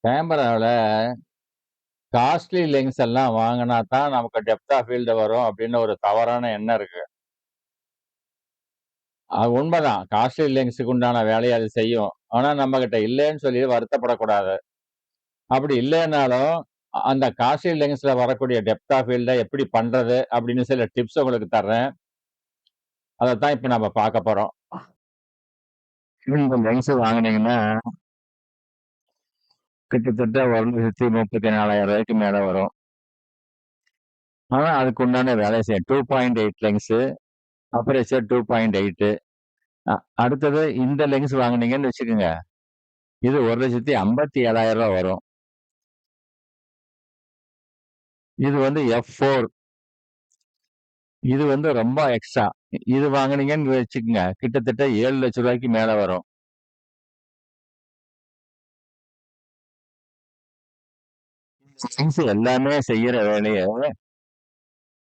கேமரால costly lens எல்லாம் வாங்குனா தான் நமக்கு டெப்த் ஆஃப் ஃபீல்டு வரும் அப்படின்னு ஒரு தவறான எண்ணம் இருக்கு. அது உண்மதான். காஸ்ட்லி லென்ஸுக்கு உண்டான வேலைய அது செய்யும். ஆனா நம்மகிட்ட இல்லன்னு சொல்லி வருத்தப்படக்கூடாது. அப்படி இல்லைன்னாலும், அந்த காஸ்ட்லி லென்ஸ்ல வரக்கூடிய டெப்த் ஆஃப் ஃபீல்ட எப்படி பண்றது அப்படின்னு சில டிப்ஸ் உங்களுக்கு தர்றேன். அதத்தான் இப்ப நம்ம பார்க்க போறோம். இந்த லென்ஸ் வாங்குனீங்கன்னா, கிட்டத்தட்ட ரூ. 1,34,000 மேல வரும். ஆனா அதுக்கு உண்டான வேலைய செய்யும். 2.8 லென்ஸு, அப்பேச்சர் 2.8. அ அடுத்தது இந்த லென்ஸ் வாங்குனீங்கன்னு வச்சுக்கங்க. இது ரூ. 1,57,000 வரும். இது வந்து F4. இது வந்து ரொம்ப எக்ஸ்ட்ரா. இது வாங்குனீங்கன்னு வச்சுக்கங்க, கிட்டத்தட்ட ரூ. 7,00,000 மேல வரும். லென்ஸ் எல்லாமே செய்யற வேலைய,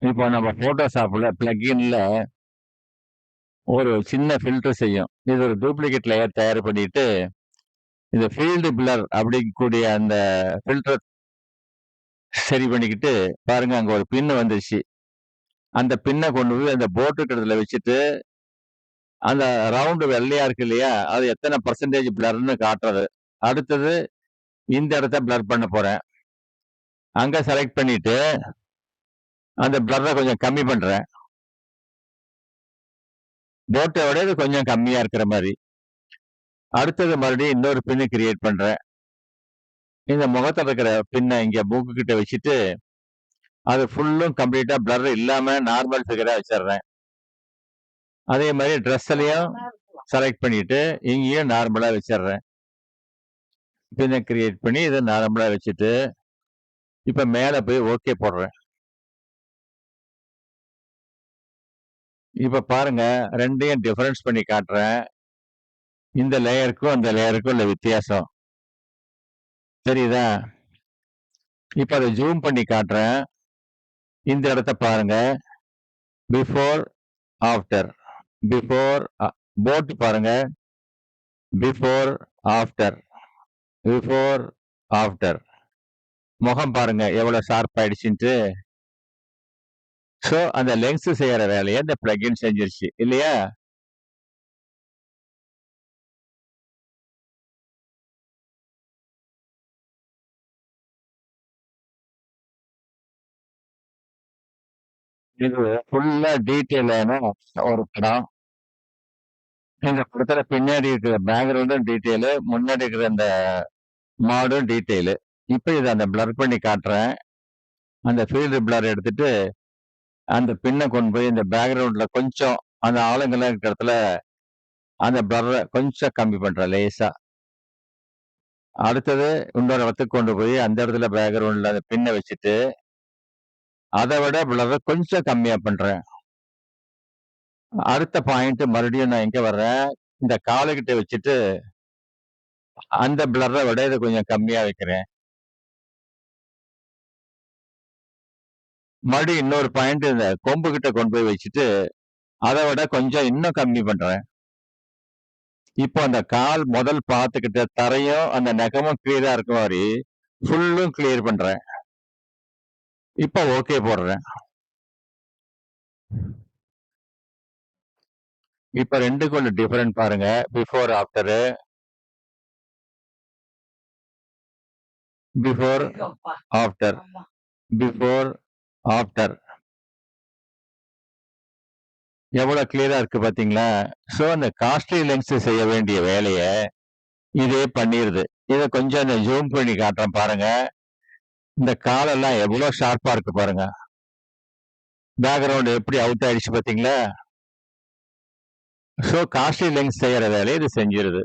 இப்போ நம்ம Photoshopல பிளக்கின்ல ஒரு சின்ன ஃபில்டர் செய்யும். இது ஒரு டூப்ளிகேட் லேயர் தயார் பண்ணிட்டு, இந்த ஃபீல்டு பிளர் அப்படிங்கக்கூடிய அந்த ஃபில்டர சரி பண்ணிக்கிட்டு, பாருங்க அங்க ஒரு பின் வந்துருச்சு. அந்த பின்ன கொண்டு போய் அந்த போட் இருக்கிறதுல வச்சுட்டு, அந்த ரவுண்டு வெள்ளையா இருக்கு இல்லையா? அது எத்தன பெர்சென்டேஜ் பிளர்ன்னு காட்டுறது. அடுத்தது இந்த இடத்த பிளர் பண்ண போறேன். அங்க செலக்ட் பண்ணிட்டு, அந்த பிளர்ர கொஞ்சம் கம்மி பண்றேன். போட்ட விட இது கொஞ்சம் கம்மியா இருக்கிற மாரி. அடுத்தது மறுபடியும் இன்னொரு பின் கிரியேட் பண்றேன். இந்த முகத்துல இருக்கிற பின்ன இங்க மூக்கு கிட்ட வச்சுட்டு, அது ஃபுல்லும் கம்ப்ளீட்டா பிளர் இல்லாம நார்மல் ஃபிகரா வச்சுடுறேன். அதே மாரி ட்ரெஸ்ஸுலயும் செலக்ட் பண்ணிட்டு, இங்கேயும் நார்மலா வச்சுடுறேன். பின்ன கிரியேட் பண்ணி இத நார்மலா வச்சுட்டு, இப்ப மேல போய் ஓகே போடுறேன். இப்ப பாருங்க 2யும் டிஃபரன்ஸ் பண்ணி காட்டுறேன். இந்த லேயருக்கும், அந்த லேயருக்கும் உள்ள வித்தியாசம். தெரியுதா? இப்ப அத ஜூம் பண்ணி காட்டுறேன். இந்த இடத்த பாருங்க. Before, after. பிஃபோர் போட் பாருங்க. Before, after. Before, after. முகம் பாருங்க எவ்வளவு ஷார்ப் ஆயிடுச்சுன்ட்டு. சோ, அந்த லென்ஸ் செய்யற வேலைய இந்த பிளக்கின் செஞ்சிருச்சு. இல்லையா? இது ஃபுல்லா டீட்டெயிலான ஒரு படம். இந்த படத்துல பின்னாடி இருக்கிற பேக்கிரவுண்டும் டீட்டெயிலு, முன்னாடி இருக்கிற அந்த மாடும் டீட்டெயிலு. இப்ப இத அந்த பிளர் பண்ணி காட்டுறேன். அந்த ஃபீல்டு பிளர் எடுத்துட்டு, அந்த பின்ன கொண்டு போய் இந்த பேக்கிரவுண்ட்ல கொஞ்சம் அந்த ஆளுங்கலாம் இருக்கிற இடத்துல, அந்த பிளர்ர கொஞ்சம் கம்மி பண்றேன் லேசா. அடுத்தது இன்னொரு இடத்துக்கு கொண்டு போய் அந்த இடத்துல பேக்கிரவுண்ட்ல அந்த பின்ன வச்சுட்டு, அத விட பிளர்ர கொஞ்சம் கம்மியா பண்றேன். அடுத்த பாயிண்ட் மறுபடியும் நான் எங்க வர்றேன், இந்த காலுகிட்ட வச்சுட்டு, அந்த பிளர்ர விட இத கொஞ்சம் கம்மியா வைக்கிறேன். மறுபடியும் இன்னொரு பாயிண்ட் இந்த கொம்பு கிட்ட கொண்டு போய் வச்சுட்டு, அத விட கொஞ்சம் இன்னும் கம்மி பண்றேன். இப்போ அந்த கால் முதல் பாத்துக்கிட்ட தரையும், அந்த நகமும் கிளியரா இருக்க மாரி, ஃபுல்லும் கிளியர் பண்றேன். இப்ப ஓகே போடுறேன். இப்ப 2க்கும் உள்ள டிஃபரெண்ட் பாருங்க. Before, after. Before, after. Before, after. எவ்வளவு கிளியரா இருக்கு பாத்தீங்களா? சோ, அந்த காஸ்ட்லி லென்ஸ் செய்ய வேண்டிய வேலைய இதே பண்ணிருது. இத கொஞ்சம் இந்த ஜூம் பண்ணி காட்டுறேன் பாருங்க. இந்த காலெல்லாம் எவ்வளவு ஷார்ப்பா இருக்கு பாருங்க. பேக்கிரவுண்ட் எப்படி அவுட் ஆயிடுச்சு பாத்தீங்களா? சோ, காஸ்ட்லி லென்ஸ் செய்யற வேலைய இது செஞ்சிருது.